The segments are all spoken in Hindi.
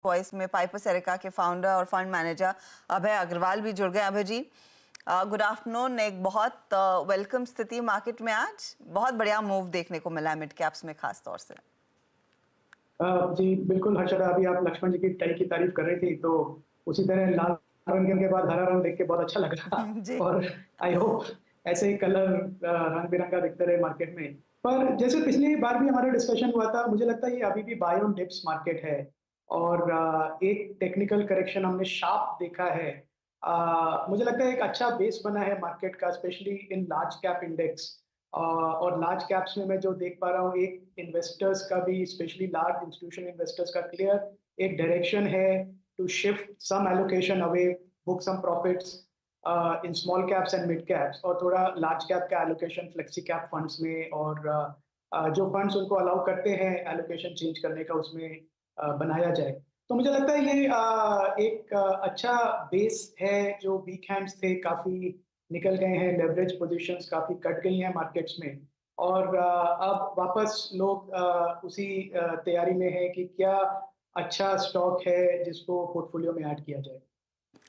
वॉइस में पाइपर सेरिका के फाउंडर और फंड मैनेजर अभय अग्रवाल भी जुड़ गए। अभय जी, गुड आफ्टरनून। एक बहुत वेलकम स्थिति मार्केट में, आज बहुत बढ़िया मूव देखने को मिला है मिड कैप्स में खास तौर से। जी बिल्कुल हर्षदा, अभी आप लक्ष्मण जी की टाई की तारीफ कर रही थी, तो उसी तरह लाल रंग के बाद हरा रंग देख के बहुत अच्छा लग रहा। जी। और आई होप ऐसे ही कलर रंग बिरंगा दिखते रहे मार्केट में। पर जैसे पिछली बार भी हमारा डिस्कशन हुआ था, मुझे लगता है ये अभी भी बाय ऑन डिप्स मार्केट है। और एक टेक्निकल करेक्शन हमने शार्प देखा है। मुझे लगता है एक अच्छा बेस बना है मार्केट का, specially in large cap index. और लार्ज कैप्स में मैं जो देख पा रहा हूँ, एक इन्वेस्टर्स का भी, स्पेशली लार्ज इंस्टीट्यूशनल इन्वेस्टर्स का क्लियर एक डायरेक्शन है to shift some allocation away, book some profits in small caps and mid caps, और थोड़ा लार्ज कैप का एलोकेशन फ्लेक्सी कैप फंड्स में, और जो फंड्स उनको अलाउ करते हैं एलोकेशन चेंज करने का, उसमें बनाया जाए। तो मुझे लगता है ये एक अच्छा बेस है। जो वीक हैंड्स थे काफी निकल गए हैं, लेवरेज पोजीशंस काफी कट गई हैं मार्केट्स में। और अब वापस लोग उसी तैयारी में है कि क्या अच्छा स्टॉक है जिसको पोर्टफोलियो में ऐड किया जाए।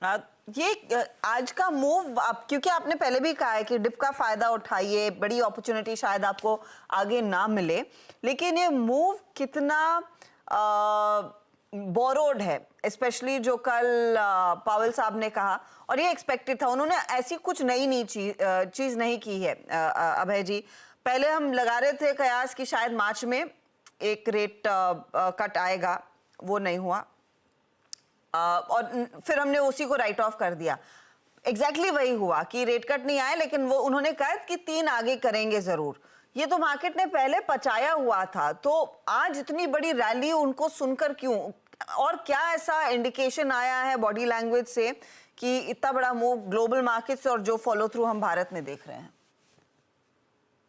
आ, ये आज का मूव, आप क्योंकि आपने पहले भी कहा है कि डिप का फायदा उठाइए, बड़ी अपॉर्चुनिटी शायद आपको आगे ना मिले, लेकिन ये मूव कितना बोरोड है, स्पेशली जो कल पावेल साहब ने कहा, और ये एक्सपेक्टेड था। उन्होंने ऐसी कुछ नई चीज नहीं की है। अभय जी, पहले हम लगा रहे थे कयास कि शायद मार्च में एक रेट कट आएगा, वो नहीं हुआ। और फिर हमने उसी को राइट ऑफ कर दिया। एग्जैक्टली वही हुआ कि रेट कट नहीं आया, लेकिन वो उन्होंने कहा कि 3 आगे करेंगे जरूर। ये तो मार्केट ने पहले पचाया हुआ था, तो आज इतनी बड़ी रैली उनको सुनकर क्यों, और क्या ऐसा इंडिकेशन आया है बॉडी लैंग्वेज से कि इतना बड़ा मूव ग्लोबल मार्केट से और जो फॉलो थ्रू हम भारत में देख रहे हैं?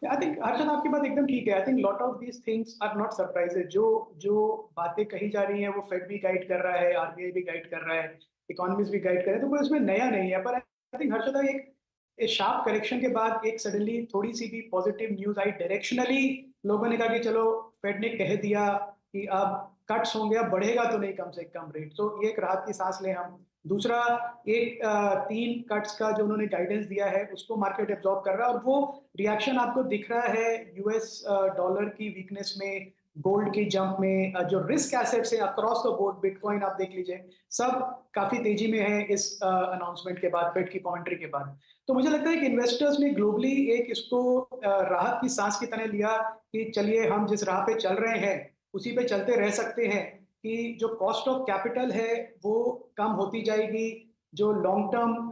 आई थिंक हर्षद, आपकी बात एकदम ठीक है। I think lot of these things are not surprises. जो जो बातें कही जा रही हैं वो फेड भी गाइड कर रहा है, आरबीआई भी गाइड कर रहा है, इकोनॉमिस्ट भी गाइड कर रहे हैं, तो कोई उसमें नया नहीं है। पर आई थिंक हर्षद, एक शार्प करेक्शन के बाद एक सडनली थोड़ी सी भी पॉजिटिव न्यूज आई डायरेक्शनली, लोगों ने कहा कि चलो फेड ने कह दिया कि अब कट्स होंगे, अब बढ़ेगा तो नहीं कम से कम रेट, तो ये एक राहत की सांस लें हम। दूसरा, एक 3 कट्स का जो उन्होंने गाइडेंस दिया है उसको मार्केट एब्जॉर्ब कर रहा है, और वो रिएक्शन आपको दिख रहा है यूएस डॉलर की वीकनेस में, गोल्ड की जंप में, जो रिस्क एसेट्स है अक्रॉस द बोर्ड, बिटकॉइन आप देख लीजिए, सब काफी तेजी में है इस अनाउंसमेंट के बाद, फेड की कमेंट्री के बाद। तो मुझे लगता है कि इन्वेस्टर्स ने ग्लोबली एक इसको राहत की सांस की तरह लिया कि चलिए हम जिस राह पे चल रहे हैं उसी पे चलते रह सकते हैं, कि जो कॉस्ट ऑफ कैपिटल है वो कम होती जाएगी, जो लॉन्ग टर्म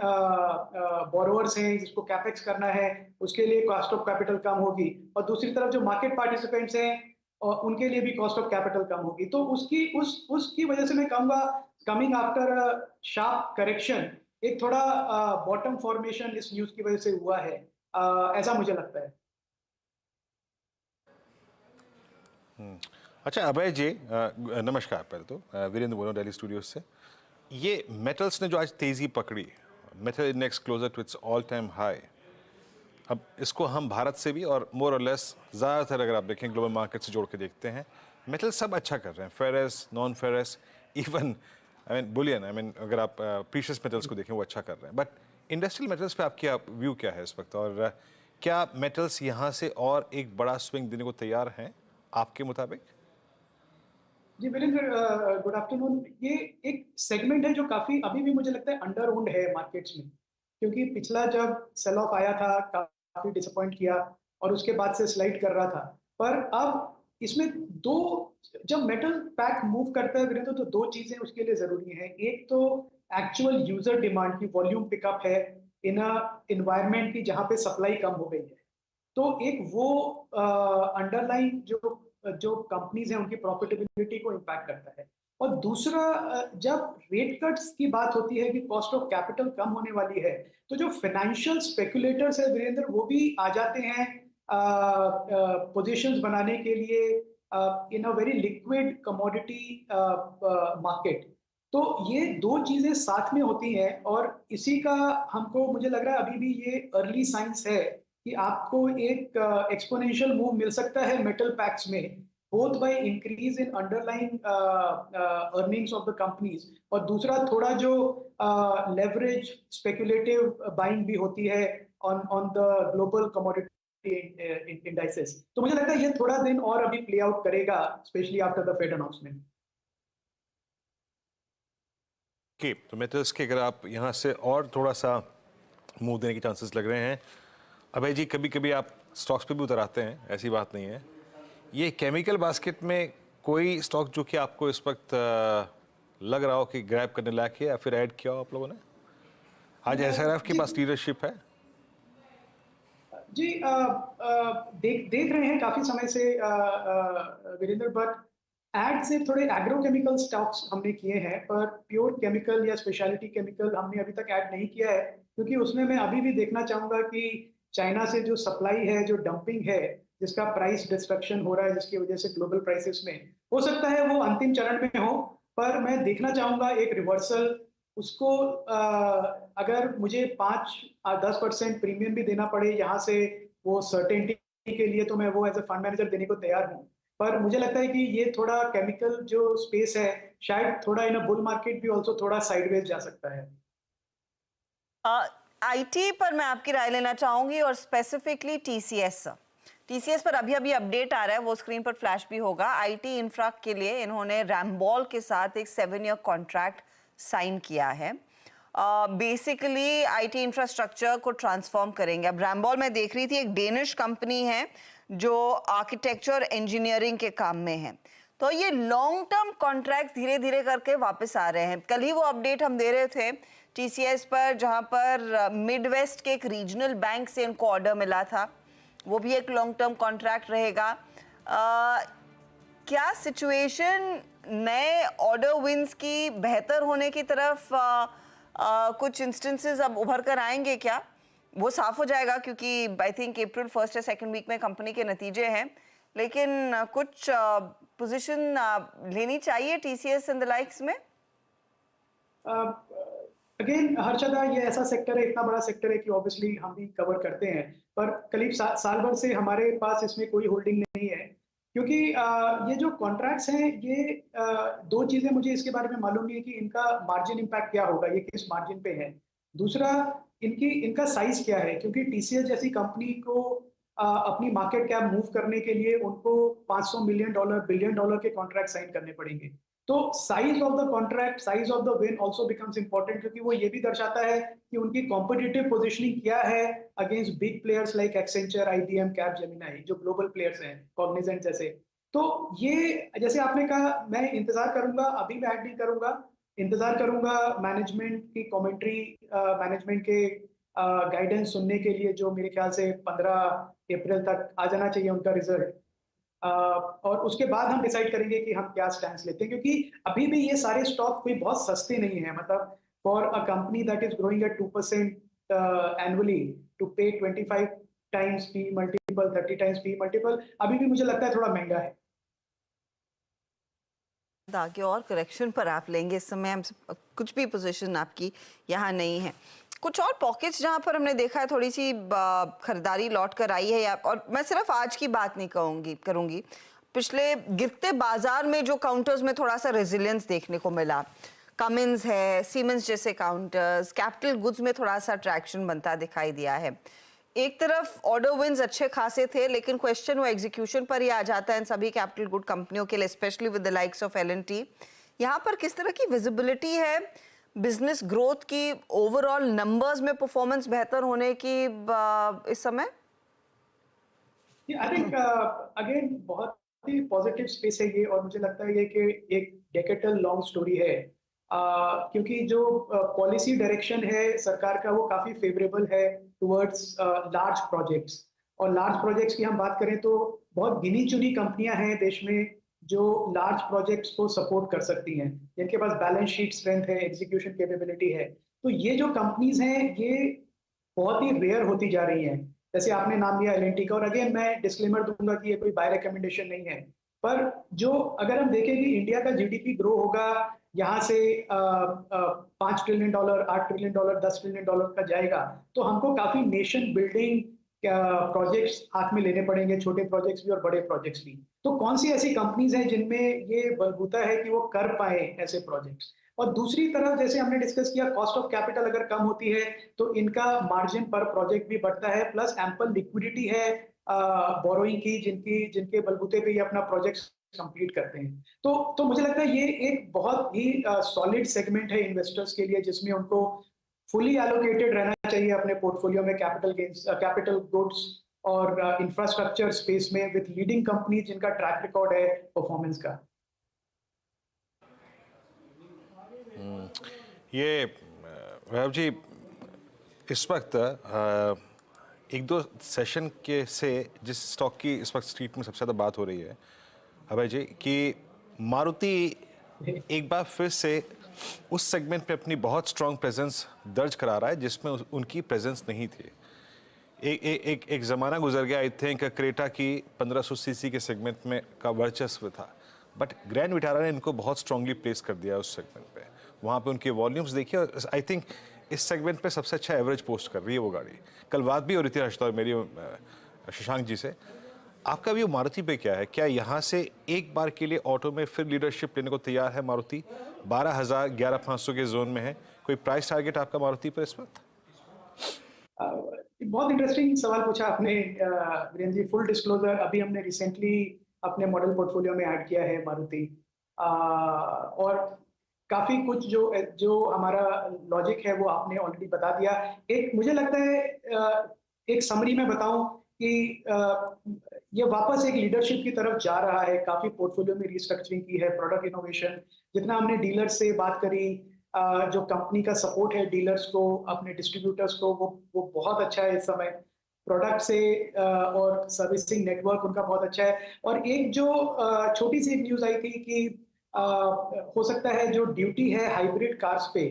बोरोवर्स हैं जिसको कैपेक्स करना है उसके लिए कॉस्ट ऑफ कैपिटल कम होगी, और दूसरी तरफ जो मार्केट पार्टिसिपेंट्स हैं और उनके लिए भी कॉस्ट ऑफ कैपिटल कम होगी। तो उसकी वजह से मैं कहूँगा, कमिंग आफ्टर शार्प करेक्शन, एक थोड़ा बॉटम फॉर्मेशन इस न्यूज की वजह से हुआ है, ऐसा मुझे लगता है। अच्छा अभय जी, नमस्कार। पहले तो वीरेंद्र बोल रहा हूँ दिल्ली स्टूडियो से। ये मेटल्स ने जो आज तेज़ी पकड़ी, metal index closer to its all time high, अब इसको हम भारत से भी और मोर और लेस ज़्यादातर अगर आप देखें ग्लोबल मार्केट से जोड़ के देखते हैं, मेटल सब अच्छा कर रहे हैं। Ferrous, non ferrous, even I mean Boolean, I mean अगर आप प्रीशियस मेटल्स को देखें वो अच्छा कर रहे हैं। बट इंडस्ट्रियल मेटल्स पे आपकी व्यू क्या है इस वक्त, और क्या मेटल्स यहाँ से और एक बड़ा स्विंग देने को तैयार हैं आपके मुताबिक? जी वीरेंद्र, गुड आफ्टरनून। ये एक सेगमेंट है जो काफी अभी भी मुझे लगता है अंडर ओन्ड है मार्केट्स में, क्योंकि पिछला जब सेल ऑफ आया था काफी डिसअपॉइंट किया और उसके बाद से स्लाइड कर रहा था। पर अब इसमें दो, जब मेटल पैक मूव करता है वीरेंद्र, तो 2 चीजें उसके लिए जरूरी है। एक तो एक्चुअल यूजर डिमांड की वॉल्यूम पिकअप है इन अ इन्वायरमेंट की जहां पे सप्लाई कम हो गई है, तो एक वो अंडरलाइन जो जो कंपनीज हैं उनकी प्रॉफिटेबिलिटी को इम्पैक्ट करता है। और दूसरा, जब रेट कट्स की बात होती है कि कॉस्ट ऑफ कैपिटल कम होने वाली है, तो जो फाइनेंशियल स्पेकुलेटर्स है वीरेंद्र, वो भी आ जाते हैं पोजीशंस बनाने के लिए in a very liquid commodity market. तो ये 2 चीजें साथ में होती हैं, और इसी का हमको मुझे लग रहा है अभी भी ये अर्ली साइंस है कि आपको एक एक्सपोनेंशियल मूव मिल सकता है मेटल पैक्स में, both by increase in underlying earnings of the companies, और दूसरा थोड़ा जो leverage speculative buying भी होती है on the global commodity indices. तो मुझे लगता है ये थोड़ा दिन और अभी play out करेगा, especially after the Fed announcement. Okay, तो मेटल्स के अगर आप यहाँ से और थोड़ा सा मुंह देने के चांसेस लग रहे हैं। अभय जी, कभी कभी आप स्टॉक्स पे भी उतर आते हैं, ऐसी बात नहीं है। ये केमिकल बास्केट में कोई स्टॉक जो कि आपको इस वक्त लग रहा हो कि ग्रैब करने लायक है या फिर ऐड किया हो आप लोगों ने? आज एसआरएफ के पास लीडरशिप है। जी, देख रहे हैं काफी समय से वीरेंद्र, बट एड से थोड़े एग्रोकेमिकल स्टॉक्स हमने किए हैं, पर प्योर केमिकल या स्पेशलिटी केमिकल हमने अभी तक ऐड नहीं किया है, क्योंकि उसमें मैं अभी भी देखना चाहूंगा कि चाइना से जो सप्लाई है, जो डंपिंग है, जिसका प्राइस डिस्ट्रक्शन हो रहा है, जिसकी वजह से ग्लोबल प्राइसेस में हो सकता है वो अंतिम चरण में हो, पर मैं देखना चाहूंगा एक रिवर्सल उसको। अगर मुझे 5-10% प्रीमियम भी देना पड़े यहाँ से वो सर्टेनिटी के लिए, तो मैं वो एज ए फंड मैनेजर देने को तैयार हूँ। पर मुझे लगता है कि ये थोड़ा केमिकल जो स्पेस है, शायद थोड़ा इन बुल मार्केट भी ऑल्सो थोड़ा साइडवेज जा सकता है। आईटी पर मैं आपकी राय लेना चाहूंगी, और स्पेसिफिकली टीसीएस। टीसीएस पर अभी अभी अपडेट आ रहा है, वो स्क्रीन पर फ्लैश भी होगा। आईटी इंफ्रा के लिए इन्होंने रैम्बॉल के साथ एक 7-year कॉन्ट्रैक्ट साइन किया है। बेसिकली आईटी इंफ्रास्ट्रक्चर को ट्रांसफॉर्म करेंगे। अब रैम्बॉल मैं देख रही थी, एक डेनिश कंपनी है जो आर्किटेक्चर इंजीनियरिंग के काम में है। तो ये लॉन्ग टर्म कॉन्ट्रैक्ट धीरे धीरे करके वापस आ रहे हैं। कल ही वो अपडेट हम दे रहे थे टीसीएस पर, जहां पर मिडवेस्ट के एक रीजनल बैंक से इनको ऑर्डर मिला था, वो भी एक लॉन्ग टर्म कॉन्ट्रैक्ट रहेगा। क्या सिचुएशन नए ऑर्डर विंस की बेहतर होने की तरफ कुछ इंस्टेंसेस अब उभर कर आएंगे क्या? वो साफ हो जाएगा, क्योंकि आई थिंक अप्रैल 1st या 2nd वीक में कंपनी के नतीजे हैं, लेकिन कुछ पोजीशन लेनी चाहिए टीसीएस एंड द लाइक्स में। अगेन हर्षदा, ये ऐसा सेक्टर है, इतना बड़ा सेक्टर है कि ऑब्वियसली हम भी कवर करते हैं, पर करीब साल भर से हमारे पास इसमें कोई होल्डिंग नहीं है, क्योंकि ये जो कॉन्ट्रैक्ट्स हैं, ये दो चीजें मुझे इसके बारे में मालूम नहीं है कि इनका मार्जिन इम्पैक्ट क्या होगा, ये किस मार्जिन पे है। दूसरा, इनका साइज क्या है, क्योंकि टीसीएस जैसी कंपनी को अपनी मार्केट कैप मूव करने के लिए उनको $500 मिलियन बिलियन डॉलर के कॉन्ट्रैक्ट साइन करने पड़ेंगे। तो size of the contract, size of the win also becomes important, क्योंकि वो ये भी दर्शाता है कि उनकी कॉम्पिटिटिव पोजिशनिंग क्या है against big players like Accenture, IBM, Capgemini, जो ग्लोबल प्लेयर्स हैं, कॉग्निजेंट जैसे। तो ये जैसे आपने कहा, मैं इंतजार करूंगा, अभी मैं ऐड नहीं करूंगा, इंतजार करूंगा मैनेजमेंट की कमेंट्री, मैनेजमेंट के गाइडेंस सुनने के लिए, जो मेरे ख्याल से 15 अप्रैल तक आ जाना चाहिए उनका रिजल्ट। और उसके बाद हम डिसाइड करेंगे कि हम क्या स्टैंड लेते हैं, क्योंकि अभी भी ये सारे स्टॉक कोई बहुत सस्ते नहीं है। मतलब for a company that is growing at 2% annually to pay 25 times P multiple, 30 times P multiple, अभी भी मुझे लगता है थोड़ा महंगा है। आगे और करेक्शन पर आप लेंगे, इस समय हम कुछ भी पोजीशन आपकी यहाँ नहीं है। कुछ और पॉकेट्स जहाँ पर हमने देखा है थोड़ी सी खरीदारी लौट कर आई है, और मैं सिर्फ आज की बात नहीं करूँगी, पिछले गिरते बाजार में जो काउंटर्स में थोड़ा सा रेजिलियंस देखने को मिला, कमिंस है, सीमेंस जैसे काउंटर्स, कैपिटल गुड्स में थोड़ा सा ट्रैक्शन बनता दिखाई दिया है। एक तरफ ऑर्डर विन्स अच्छे खासे थे, लेकिन क्वेश्चन वो एग्जीक्यूशन पर ही आ जाता है इन सभी कैपिटल गुड कंपनियों के लिए, specially with the likes of L&T. यहाँ पर किस तरह की विजिबिलिटी है बिजनेस ग्रोथ की, ओवरऑल नंबर्स में परफॉर्मेंस बेहतर होने की इस समय? आई थिंक अगेन बहुत ही पॉजिटिव स्पेस है ये, और मुझे लगता है ये कि एक डेकेडल लॉन्ग स्टोरी है, क्योंकि जो पॉलिसी डायरेक्शन है सरकार का, वो काफी फेवरेबल है टुवर्ड्स लार्ज प्रोजेक्ट्स। और लार्ज प्रोजेक्ट्स की हम बात करें तो बहुत गिनी चुनी कंपनियां हैं देश में जो लार्ज प्रोजेक्ट्स को सपोर्ट कर सकती हैं, जिनके पास बैलेंस शीट स्ट्रेंथ है, एग्जीक्यूशन कैपेबिलिटी है। तो ये जो कंपनीज हैं, ये बहुत ही रेयर होती जा रही हैं। जैसे आपने नाम लिया एल&टी का, और अगेन मैं डिस्क्लेमर दूंगा कि ये कोई बाय रिकमेंडेशन नहीं है, पर जो अगर हम देखें कि इंडिया का जीडीपी ग्रो होगा यहाँ से $5 ट्रिलियन, $8 ट्रिलियन, $10 ट्रिलियन का जाएगा, तो हमको काफी नेशन बिल्डिंग प्रोजेक्ट्स हाथ में लेने पड़ेंगे, छोटे प्रोजेक्ट्स भी और बड़े प्रोजेक्ट्स भी। तो कौन सी ऐसी कंपनीज हैं जिनमें ये बलबूता है कि वो कर पाए ऐसे प्रोजेक्ट्स। और दूसरी तरफ जैसे हमने डिस्कस किया, कॉस्ट ऑफ कैपिटल अगर कम होती है तो इनका मार्जिन पर प्रोजेक्ट भी बढ़ता है, प्लस एम्पल लिक्विडिटी है बोरोइंग की, जिनके बलबूते पे ये अपना प्रोजेक्ट कंप्लीट करते हैं। तो मुझे लगता है ये एक बहुत ही सॉलिड सेगमेंट है इन्वेस्टर्स के लिए, जिसमें उनको फुली एलोकेटेड रहना चाहिए अपने पोर्टफोलियो में कैपिटल गुड्स और इंफ्रास्ट्रक्चर स्पेस में, विद लीडिंग कंपनी जिनका ट्रैक रिकॉर्ड है परफॉर्मेंस का। ये वैभव जी, इस वक्त एक दो सेशन के से जिस स्टॉक की इस वक्त स्ट्रीट में सबसे ज़्यादा बात हो रही है अभय जी, कि मारुति एक बार फिर से उस सेगमेंट में अपनी बहुत स्ट्रॉन्ग प्रेजेंस दर्ज करा रहा है जिसमें उनकी प्रेजेंस नहीं थी। एक ज़माना गुजर गया, आई थिंक क्रेटा की 1500 सीसी के सेगमेंट में का वर्चस्व था, बट ग्रैंड विटारा ने इनको बहुत स्ट्रांगली प्लेस कर दिया उस सेगमेंट पे। वहाँ पे उनके वॉल्यूम्स देखिए, आई थिंक इस सेगमेंट पे सबसे अच्छा एवरेज पोस्ट कर रही है वो गाड़ी। कल बात भी हो रही थी हर्षिता और मेरी शशांक जी से। आपका व्यू मारुति पे क्या है? क्या यहाँ से एक बार के लिए ऑटो में फिर लीडरशिप लेने को तैयार है मारुति? 12,000 11,500 के जोन में है। कोई प्राइस टारगेट आपका मारुति पर इस वक्त? बहुत इंटरेस्टिंग सवाल पूछा आपने वीरेंद्र जी। फुल डिस्क्लोजर, अभी हमने रिसेंटली अपने मॉडल पोर्टफोलियो में ऐड किया है मारुति, और काफी कुछ जो हमारा लॉजिक है वो आपने ऑलरेडी बता दिया। एक मुझे लगता है एक समरी में बताऊं कि ये वापस एक लीडरशिप की तरफ जा रहा है। काफी पोर्टफोलियो में रिस्ट्रक्चरिंग की है, प्रोडक्ट इनोवेशन, जितना हमने डीलर्स से बात करी, जो कंपनी का सपोर्ट है डीलर्स को, अपने डिस्ट्रीब्यूटर्स को, वो बहुत अच्छा है इस समय। प्रोडक्ट से और सर्विसिंग नेटवर्क उनका बहुत अच्छा है। और एक जो छोटी सी न्यूज आई थी कि हो सकता है जो ड्यूटी है हाइब्रिड कार्स पे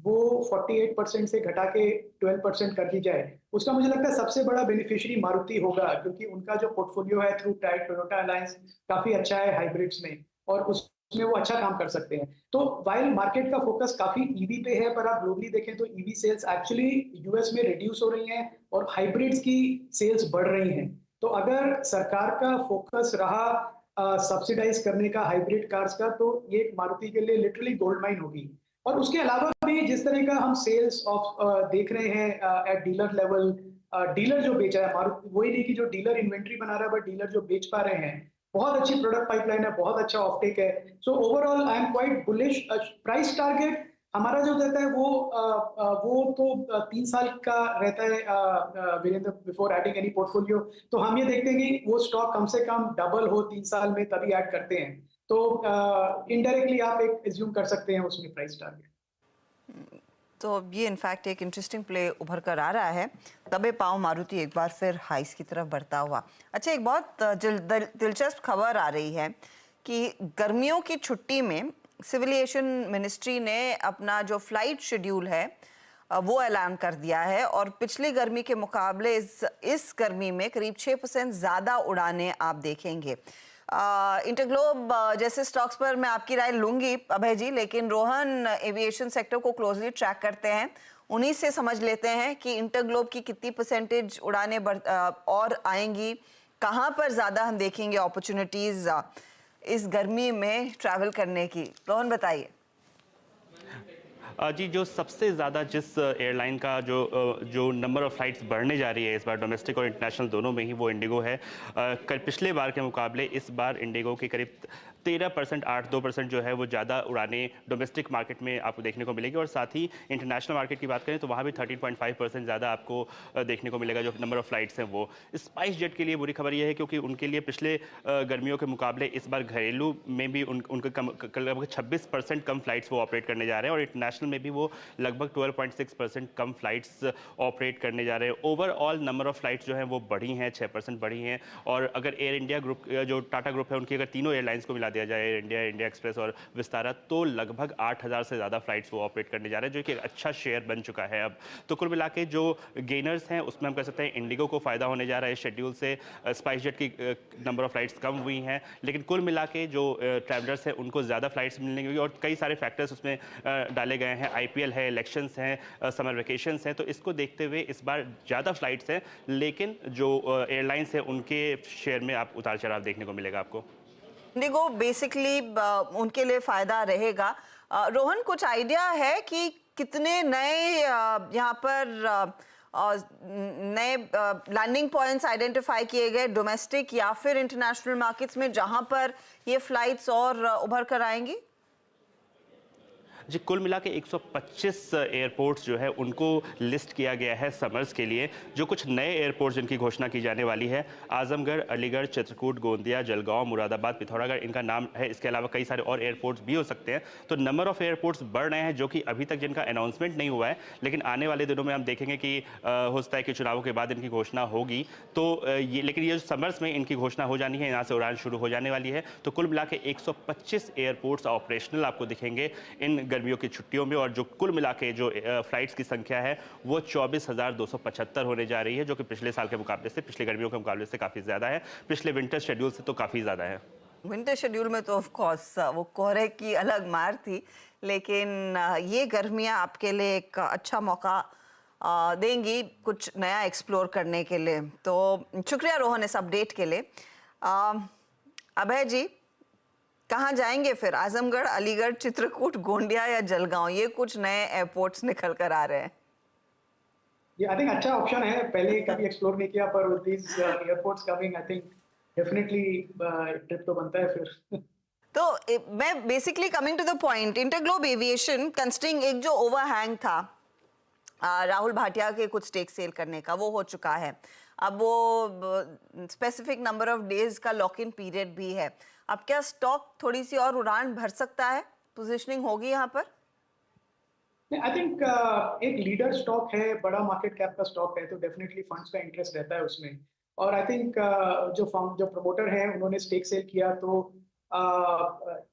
वो 48% से घटा के 12% कर दी जाए। उसका मुझे लगता है सबसे बड़ा बेनिफिशियरी मारुति होगा, क्योंकि उनका जो पोर्टफोलियो है थ्रू टोयोटा अलायंस काफी अच्छा है हाइब्रिड्स में, और उसमें वो अच्छा काम कर सकते हैं। तो वाइल मार्केट का फोकस काफी ईवी पे है, पर आप ग्लोबली देखें तो ईवी सेल्स एक्चुअली यूएस में रिड्यूस हो रही हैं और हाइब्रिड्स की सेल्स बढ़ रही हैं। तो अगर सरकार का फोकस रहा सब्सिडाइज करने का हाइब्रिड कार्स का, तो ये मारुति के लिए लिटरली गोल्ड माइन होगी। और उसके अलावा भी जिस तरह का हम सेल्स ऑफ देख रहे हैं एट डीलर लेवल, डीलर जो बेच रहा है मारुति, वही नहीं कि जो डीलर इन्वेंट्री बना रहा है, बट डीलर जो बेच पा रहे हैं, बहुत अच्छी प्रोडक्ट पाइपलाइन है, बहुत अच्छा ऑफटेक है। So overall I am quite bullish. Price target हमारा जो रहता है वो तो 3 साल का रहता है Virendra, before adding any portfolio. तो हम ये देखते हैं कि वो स्टॉक कम से कम डबल हो 3 साल में, तभी ऐड करते हैं। तो इनडायरेक्टली आप एक एज्यूम कर सकते हैं उसमें प्राइस टारगेट। तो ये इनफैक्ट एक इंटरेस्टिंग प्ले उभर कर आ रहा है। दबे पांव मारुति एक बार फिर हाइस की तरफ बढ़ता हुआ। अच्छा, एक बहुत दिलचस्प खबर आ रही है कि गर्मियों की छुट्टी में सिविल एविएशन मिनिस्ट्री ने अपना जो फ्लाइट शेड्यूल है वो ऐलान कर दिया है, और पिछली गर्मी के मुकाबले इस गर्मी में करीब 6% ज़्यादा उड़ानें आप देखेंगे। इंटरग्लोब जैसे स्टॉक्स पर मैं आपकी राय लूंगी अभय जी, लेकिन रोहन एविएशन सेक्टर को क्लोजली ट्रैक करते हैं, उन्हीं से समझ लेते हैं कि इंटरग्लोब की कितनी परसेंटेज उड़ानें और आएंगी, कहां पर ज़्यादा हम देखेंगे अपॉर्चुनिटीज़ इस गर्मी में ट्रैवल करने की। रोहन बताइए। जी, जो सबसे ज़्यादा जिस एयरलाइन का जो नंबर ऑफ़ फ्लाइट्स बढ़ने जा रही है इस बार डोमेस्टिक और इंटरनेशनल दोनों में ही, वो इंडिगो है। पिछले बार के मुकाबले इस बार इंडिगो के करीब 13%, 8-2% जो है वो ज़्यादा उड़ानें डोमेस्टिक मार्केट में आपको देखने को मिलेगी, और साथ ही इंटरनेशनल मार्केट की बात करें तो वहाँ भी 13.5% ज़्यादा आपको देखने को मिलेगा जो नंबर ऑफ़ फ्लाइट्स हैं वो। स्पाइस जेट के लिए बुरी खबर यह है क्योंकि उनके लिए पिछले गर्मियों के मुकाबले इस बार घरेलू में भी उनके लगभग 26% कम फ्लाइट्स वो ऑपरेट करने जा रहे हैं, और इंटरनेशनल में भी वो लगभग 12.6% कम फ्लाइट्स ऑपरेट करने जा रहे हैं। ओवरऑल नंबर ऑफ़ फ्लाइट्स जो हैं वो बढ़ी हैं, 6% बढ़ी हैं। और अगर एयर इंडिया ग्रुप जो टाटा ग्रुप है उनकी अगर तीनों एयरलाइंस को मिला दिया जाए एयर इंडिया, इंडिया एक्सप्रेस और विस्तारा, तो लगभग 8000 से ज़्यादा फ्लाइट्स वो ऑपरेट करने जा रहे हैं, जो कि एक अच्छा शेयर बन चुका है अब। तो कुल मिला के जो गेनर्स हैं उसमें हम कह सकते हैं इंडिगो को फ़ायदा होने जा रहा है शेड्यूल से। स्पाइस जेट की नंबर ऑफ फ्लाइट्स कम हुई हैं, लेकिन कुल मिला के जो ट्रैवलर्स हैं उनको ज़्यादा फ्लाइट्स मिलने की, और कई सारे फैक्टर्स उसमें डाले गए हैं। IPL है, इलेक्शंस हैं, समर वेकेशंस हैं, तो इसको देखते हुए इस बार ज़्यादा फ्लाइट्स हैं, लेकिन जो एयरलाइंस हैं उनके शेयर में आप उतार चढ़ाव देखने को मिलेगा आपको। इंडिगो बेसिकली उनके लिए फायदा रहेगा। रोहन, कुछ आइडिया है कि कितने नए यहाँ पर नए लैंडिंग पॉइंट्स आइडेंटिफाई किए गए डोमेस्टिक या फिर इंटरनेशनल मार्केट्स में, जहां पर ये फ्लाइट्स और उभर कर आएंगी? जी, कुल मिला के 125 एयरपोर्ट्स जो है उनको लिस्ट किया गया है समर्स के लिए। जो कुछ नए एयरपोर्ट्स जिनकी घोषणा की जाने वाली है, आजमगढ़, अलीगढ़, चित्रकूट, गोंदिया, जलगांव, मुरादाबाद, पिथौरागढ़, इनका नाम है। इसके अलावा कई सारे और एयरपोर्ट्स भी हो सकते हैं। तो नंबर ऑफ एयरपोर्ट्स बढ़ रहे हैं, जो कि अभी तक जिनका अनाउंसमेंट नहीं हुआ है, लेकिन आने वाले दिनों में हम देखेंगे कि हो सकता है कि चुनावों के बाद इनकी घोषणा होगी। तो लेकिन ये समर्स में इनकी घोषणा हो जानी है, यहाँ से उड़ान शुरू हो जाने वाली है। तो कुल मिला के 125 एयरपोर्ट्स ऑपरेशनल आपको दिखेंगे इन गर्मियों की छुट्टियों में, और जो कुल मिला के जो फ्लाइट्स की संख्या है वो 24,275 होने जा रही है, जो कि पिछले साल के मुकाबले से, पिछले गर्मियों के मुकाबले से काफ़ी ज़्यादा है। पिछले विंटर शेड्यूल से तो काफ़ी ज़्यादा है। विंटर शेड्यूल में तो ऑफ कोर्स वो कोहरे की अलग मार थी, लेकिन ये गर्मियाँ आपके लिए एक अच्छा मौका देंगी कुछ नया एक्सप्लोर करने के लिए। तो शुक्रिया रोहन इस अपडेट के लिए। अभय जी, कहाँ जाएंगे फिर? आजमगढ़, अलीगढ़, चित्रकूट, गोंदिया या जलगांव, ये कुछ नए एयरपोर्ट्स निकल कर आ रहे हैं। ये आई थिंक अच्छा ऑप्शन है, पहले कभी एक्सप्लोर नहीं किया, पर with this airports coming I think definitely trip तो बनता है फिर। तो मैं basically coming to the point, InterGlobe Aviation कंस्ट्रिंग एक जो ओवरहैंग था राहुल भाटिया के कुछ स्टेक सेल करने का, वो हो चुका है। अब वो स्पेसिफिक नंबर ऑफ डेज का लॉक इन पीरियड भी है। अब क्या स्टॉक थोड़ी सी और उड़ान भर सकता है? पोजीशनिंग होगी यहाँ पर? आई थिंक एक लीडर स्टॉक है, बड़ा मार्केट कैप का स्टॉक है, तो डेफिनेटली फंड्स का इंटरेस्ट रहता है उसमें। और आई थिंक जो प्रमोटर हैं उन्होंने स्टेक सेल किया, तो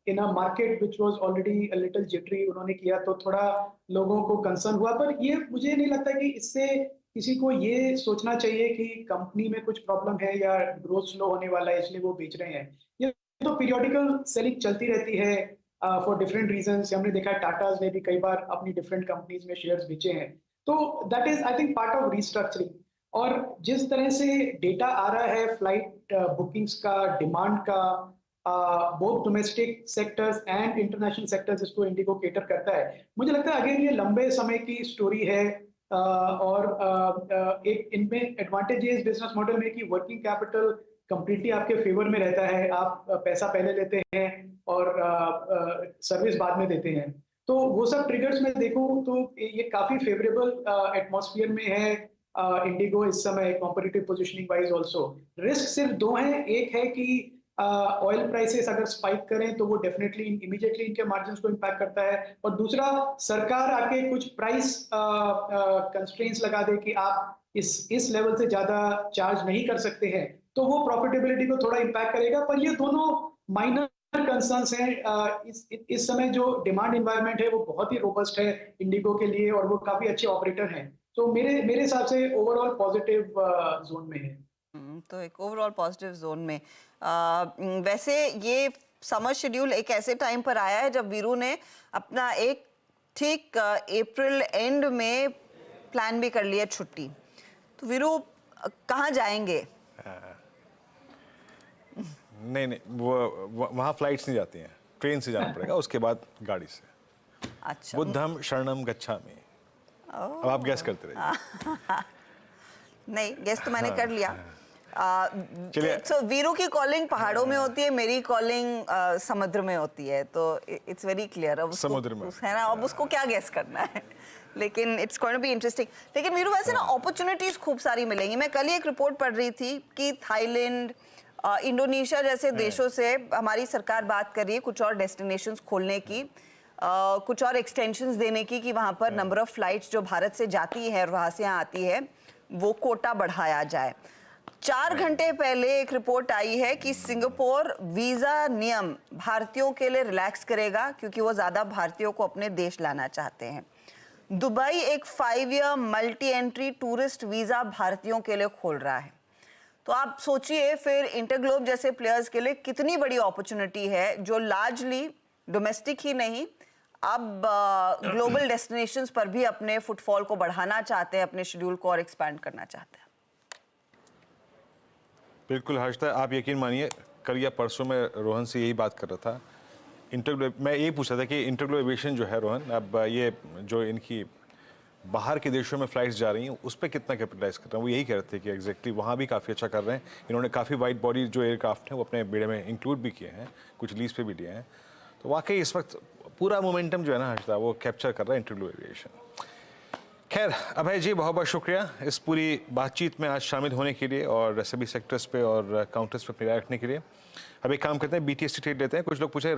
in a market which was already a little jittery उन्होंने किया, तो थोड़ा लोगों को कंसर्न हुआ। पर ये मुझे नहीं लगता कि इससे किसी को ये सोचना चाहिए कि कंपनी में कुछ प्रॉब्लम है या ग्रोथ स्लो होने वाला है इसलिए वो बेच रहे हैं। ये तो पीरियोडिकल सेलिंग चलती रहती है फॉर डिफरेंट रीजंस। हमने देखा टाटाज ने भी कई बार अपनी डिफरेंट कंपनीज में शेयर्स बेचे हैं, तो that is I think part of restructuring. और जिस तरह से डेटा आ रहा है फ्लाइट बुकिंग्स का, डिमांड का, both domestic sectors and international sectors, इसको इंडिगो केटर करता है। मुझे लगता है अगेन ये लंबे समय की स्टोरी है, और एक इनमें एडवांटेज है इस बिजनेस मॉडल में कि वर्किंग कैपिटल कंप्लीटली आपके फेवर में रहता है। आप पैसा पहले लेते हैं और सर्विस बाद में देते हैं, तो वो सब ट्रिगर्स में देखूं तो ये काफी फेवरेबल एटमॉस्फेयर में है इंडिगो इस समय, competitive positioning wise also. Risk सिर्फ दो हैं, एक है कि ऑयल प्राइसेस अगर स्पाइक करें तो वो डेफिनेटली इमीडिएटली इनके मार्जिन्स को इम्पैक्ट करता है, और दूसरा सरकार आके कुछ प्राइस कंस्ट्रेंट्स लगा दे कि आप इस लेवल से ज्यादा चार्ज नहीं कर सकते हैं, तो वो प्रॉफिटेबिलिटी को थोड़ा इम्पैक्ट करेगा। पर ये दोनों माइनर कंसर्न्स हैं। इस समय जो डिमांड एनवायरनमेंट है वो बहुत ही रोबस्ट है इंडिगो के लिए, और वो काफी अच्छे ऑपरेटर हैं, तो मेरे हिसाब से ओवरऑल पॉजिटिव जोन में है। तो एक ओवरऑल पॉजिटिव जोन में। वैसे ये समर शेड्यूल एक ऐसे टाइम पर आया है जब वीरू ने अपना एक ठीक अप्रैल एंड में प्लान भी कर लिया छुट्टी। तो वीरू कहाँ जाएंगे? नहीं, वो वहाँ फ्लाइट्स नहीं जाती हैं, ट्रेन से जाना पड़ेगा, उसके बाद गाड़ी से। अच्छा, बुद्धम शरणम गच्छामि। अब आप गैस करते रहिए। नहीं, गैस तो मैंने कर लिया। चलिए। सो वीरू की कॉलिंग पहाड़ों में होती है, मेरी कॉलिंग समुद्र में होती है, तो इट्स वेरी क्लियर। समुद्र में है ना, अब उसको क्या गैस करना है, लेकिन it's going to be interesting. लेकिन वीरू वैसे ना अपॉर्चुनिटीज खूब सारी मिलेंगी। मैं कल ही एक रिपोर्ट पढ़ रही थी कि थाईलैंड, इंडोनेशिया जैसे देशों से हमारी सरकार बात कर रही है कुछ और डेस्टिनेशंस खोलने की, कुछ और एक्सटेंशंस देने की, कि वहाँ पर नंबर ऑफ फ्लाइट्स जो भारत से जाती है और वहाँ से यहाँ आती है वो कोटा बढ़ाया जाए। 4 घंटे पहले एक रिपोर्ट आई है कि सिंगापुर वीजा नियम भारतीयों के लिए रिलैक्स करेगा क्योंकि वो ज्यादा भारतीयों को अपने देश लाना चाहते हैं। दुबई एक 5 year multi entry tourist visa भारतीयों के लिए खोल रहा है। तो आप सोचिए फिर इंटरग्लोब जैसे प्लेयर्स के लिए कितनी बड़ी अपॉर्चुनिटी है, जो लार्जली डोमेस्टिक ही नहीं अब ग्लोबल डेस्टिनेशंस पर भी अपने फुटफॉल को बढ़ाना चाहते हैं, अपने शेड्यूल को और एक्सपैंड करना चाहते हैं। बिल्कुल हर्षदा, आप यकीन मानिए कल या परसों में रोहन से यही बात कर रहा था। मैं यही पूछ रहा था कि इंटरग्लोब एविएशन जो है रोहन, अब ये जो इनकी बाहर के देशों में फ्लाइट्स जा रही हैं उस पर कितना कैपिटलाइज कर रहे हैं। वो यही कह रहे थे कि एग्जैक्टली वहाँ भी काफ़ी अच्छा कर रहे हैं। इन्होंने काफ़ी वाइड बॉडी जो एयरक्राफ्ट हैं वो अपने बेड़े में इंक्लूड भी किए हैं, कुछ लीज पे भी लिए हैं। तो वाकई इस वक्त पूरा मोमेंटम जो है ना हर्षदा, वो कैप्चर कर रहा है इंटरग्लोब एविएशन। खैर अभय जी, बहुत बहुत शुक्रिया इस पूरी बातचीत में आज शामिल होने के लिए और सभी सेक्टर्स पे और काउंटर्स पे अपनी राय रखने के लिए। अब एक काम करते हैं, BTS ट्रेड लेते हैं। कुछ लोग पूछे